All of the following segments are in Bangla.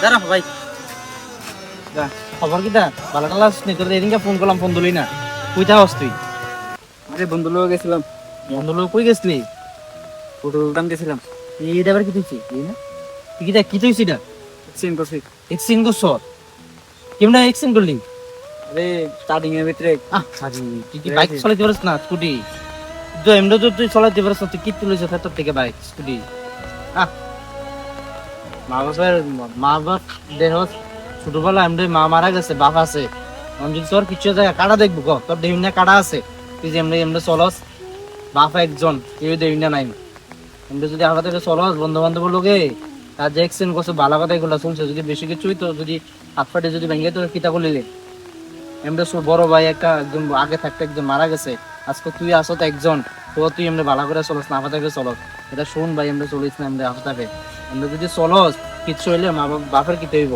দাঁড়া ভাই, খবর কি দা? ভালো টালা শুনি তোর এদিনকে ফোন করলাম, ফোন দিলি না। কইতা হস তুই? আরে বন্ধু লোক গেছিলাম, বন্ধু লোক কই গেছলি? পেট্রোল দাম গেছিলাম। এইটা আবার কি তুইছি? এই না তুই কি কি তুইছি এটা? এক্সচেঞ্জ করছি। এক্সচেঞ্জ করছ? কেমনে এক্সচেঞ্জ করলি? আরে স্টার্টিং এর ভিতরে সাজি তুই কি বাইক চালাতে পারিস না? স্কুটি তো এমনি তো তুই চালাতে পারিস না, তুই কি তুলেছ তোর থেকে বাইক স্কুটি? মা বাবার দেহ ছোটবেলা এমনি মা মারা গেছে, বাপ আছে। আমি যদি তোর কিছু জায়গা কাটা দেখবো ক, তোর দেহিন না কাটা আছে, তুই যে এমনি এমনি চলস, বাপ একজন, কেউ দেহিন না নাই। এমনি যদি আমরা থেকে চলস বন্ধু বান্ধব লোকে, তার যে এক্সচেঞ্জ করছে ভালো কথা এগুলো চলছে, যদি বেশি কিছুই তো যদি হাত ফাটে যদি ভেঙে তোর কিতা করলি। এমনি বড় ভাই একটা একজন আগে থাকতে একজন মারা গেছে, আজকে তুই আসো তো একজন, তো তুই এমনি ভালো করে চলস না, আফা থেকে চলস। এটা শোন ভাই, এমনি চলিস না, এমনি আফা থাকে এমনি যদি চলস কিচ্ছু হইলে মা বাপের কি হইব?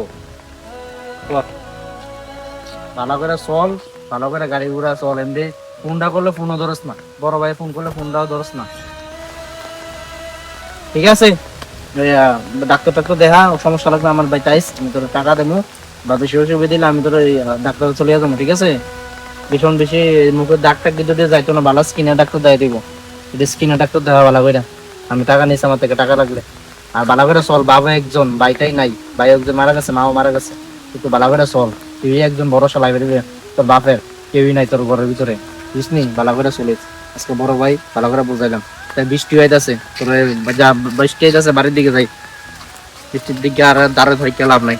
ভালো করে চল, ভালো করে গাড়ি ঘোড়া চল। এমনি ফোনটা করলে ফোনও ধরস না, বড় ভাই ফোন করলে ফোনটাও ধরস না, ঠিক আছে? ডাক্তার টাক্তার দেখা, সমস্যা লাগবে আমার ভাই চাইস, আমি তোর টাকা দেবো বা বেশি ওষুধ দিলে আমি তোর ডাক্তার চলে যাবো, ঠিক আছে? ভীষণ বেশি মুখের দাগ টাক যদি যাইতো না, ভালো স্কিনের ডাক্তার দেয় দিব, যদি স্কিনের ডাক্তার দেখা ভালো করে। আমি টাকা নিয়েছি, আমার থেকে টাকা লাগলে। আর ভালো করে চল, বাবা একজন, ভাইটাই নাই, ভাই একজন মারা গেছে, মাও মারা গেছে, একটু ভালো করে চল। তুই একজন ভরসা লাগবে, তোর বাপের কেউই নাই তোর ঘরের ভিতরে, বুঝনি? ভালো করে চলিস। আজকে বড় ভাই ভালো করে বুঝাইলাম। তাই বৃষ্টি হইতাছে, তোর যা বৃষ্টি হইতাছে, বাড়ির দিকে যাই, বৃষ্টির দিকে আর দাঁড়ে ধরে লাভ নাই।